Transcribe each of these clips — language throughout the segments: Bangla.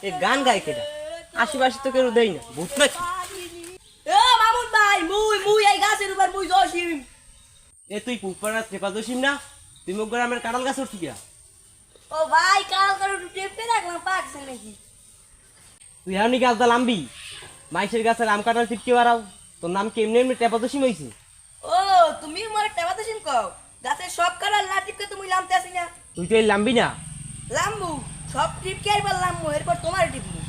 এই গান গায় কেটা? আশেপাশে তো কেউ দেই না, ভূত নাকি? মামুন ভাই মুই এই গাছের উপর মুই জসিম। এ তুই পুপারা টেপা দোষিম না? তুই মুখ গ্রামের কাঁঠাল গাছ উঠছি গিয়া? ও ভাই কাল করে টেপতে রাখলাম পাকছে নাকি? তুই হাওনি গাছ দা লাম্বি মাইসের গাছের আম কাঁঠাল টিপকে বাড়াও, তোর নাম কেমনি এমনি টেপা দোষিম হয়েছে? ও তুমি মোরে টেপা দোষিম কও? গাছের সব কালার না টিপকে তুমি লামতে আসি না? তুই তো এই লাম্বি না। লাম্বু সব টিপকে আর বললাম এরপর তোমার টিপবো।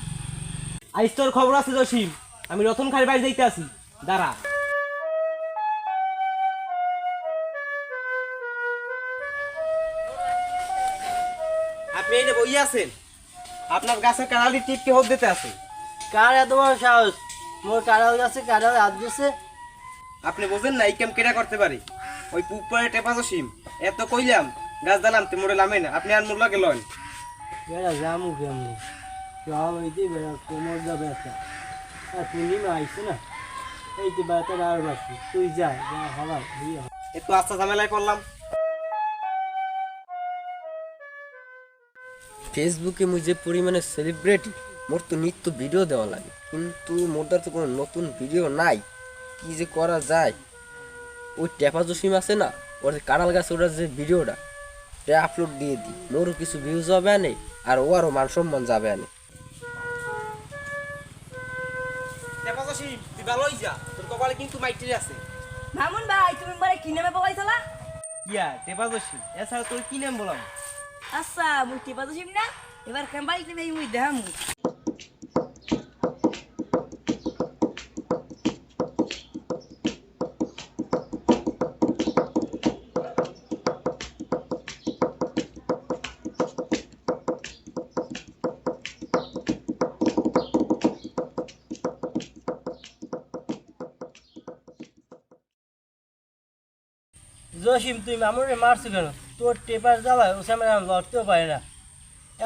আইস তোর খবর আছে দোষিম, আমি রতন খাই বাড়ি যাইতে আসি, দাঁড়া। আপনি এই যে বই আছেন, আপনার গাছের কাঁঠালি টিপকে হোক দিতে আছে। কার এত বড় সাহস? মোর কাঁঠাল গাছে কাঁঠাল হাত দিয়েছে। আপনি বোঝেন না এই কাম কেটা করতে পারি? ওই পুপারে টেপা দোষিম এত কইলাম গাছ দালাম তে মোড়ে লামে না, আপনি আর মোর লাগে লন। বেড়া জামু কেমনি সব এইতে বেড়া কোমর যা ব্যথা। আর পূর্ণিমা আইছে না, এইতে ব্যথা আর বাকি তুই যা যা হবার বিয়ে হবে। একটু আস্তে ঝামেলায় করলাম। ফেসবুকে মুই যে পরিমাণে সেলিব্রিটি, মোর তো নিত্য ভিডিও দেওয়া লাগে, কিন্তু মোর দ্বারা তো কোনো নতুন ভিডিও নাই। কি যে করা যায়? ওই টেপা জসিম আছে না, ওর যে কাঁঠাল গাছ ওটার যে ভিডিওটা আপলোড দিয়ে দিই, মোরও কিছু ভিউজ হবে আনে আর ও আরও মান সম্মান যাবে আনে। টেপা দোষিম তুই ভালোই যা, তোর কপালে কিন্তু মাইটির আছে। মামুন ভাই তুমি মোরে কি নামে বলাইছলা? ইয়া টেপা দোষিম, এছাড়া তোর কি নাম বললাম? আচ্ছা মুই টেপা দোষিম না, এবার কেমবাই তুমি মুই দেখামু। জসিম তুই মামুরে মারছো কেন? তোর টেপার জ্বালায় ও সামনে আমি লড়তেও পারি না।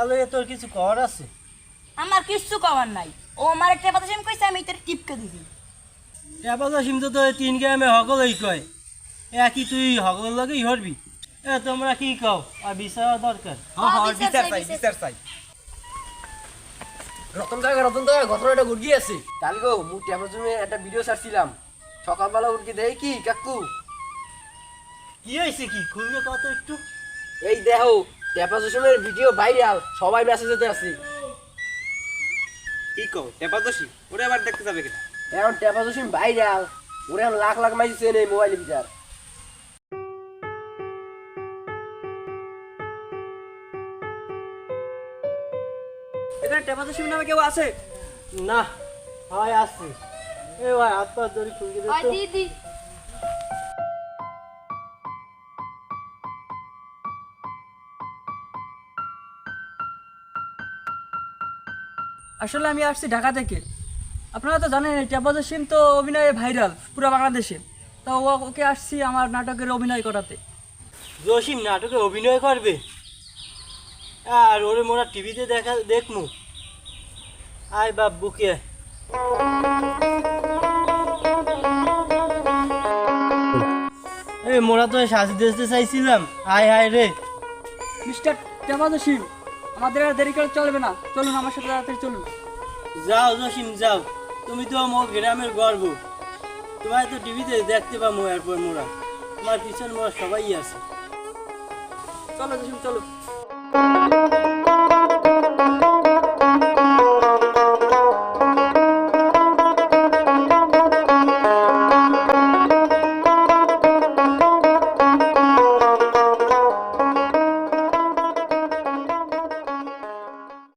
এলে তোর কিছু কর আছে? আমার কিচ্ছু কবার নাই, ও আমার টেপা দোষিম কইছে আমি তোর টিপকে দিছি। টেপা জসিম তো তোর 3 গ্রামে হগলই কয়, একই তুই হগল লগেই হরবি। তোমরা কি কও? আর বিচার দরকার। বিচার চাই। রতন দাদা ঘটনাটা ঘুর গিয়েছে কালকে মুই টেপা জসিমের একটা ভিডিও ছাড়ছিলাম, সকালবেলা উঠকে দেখি কি কাকু কি হয়েছে? কি খুললে কত একটু। এই দেখো টেপা জসিমের ভিডিও ভাইরাল, সবাই মেসেজেতে আছে। কি কও টেপা দোষিম ওরে আবার দেখতে যাবে কেটা? এখন টেপা জসিম ভাইরাল, ওরে এখন লাখ লাখ মাইছে চেনে মোবাইলের ভিতর। এখানে টেপা দোষিম নামে কেউ আছে? না হয় আসছে। এ ভাই হাত পা ধরে খুলকে দে তো। দিদি আসলে আমি আসছি ঢাকা থেকে। আপনারা তো জানেন টেপা জসিম তো অভিনয়ে ভাইরাল পুরো বাংলাদেশে। তো ওকে আসছি আমার নাটকের অভিনয় করাতে। জসিম নাটকে অভিনয় করবে? আর ওরে মোরা টিভিতে দেখমু। আয় বাপ বুকে। এই মোরা তো সাজি দেখতে চাইছিলাম। আয় হায় রে। মিস্টার টেপা জসিম, আমাদের আর দেরি করে চলবে না, চলুন আমার সাথে তাড়াতাড়ি চলুন। যাও জসিম যাও, তুমি তো মোর গ্রামের গর্ব। তোমায় তো টিভিতে দেখতে পাবো এরপর মোরা, তোমার পিছনে মোরা সবাই আছে। চলো জসিম চলো।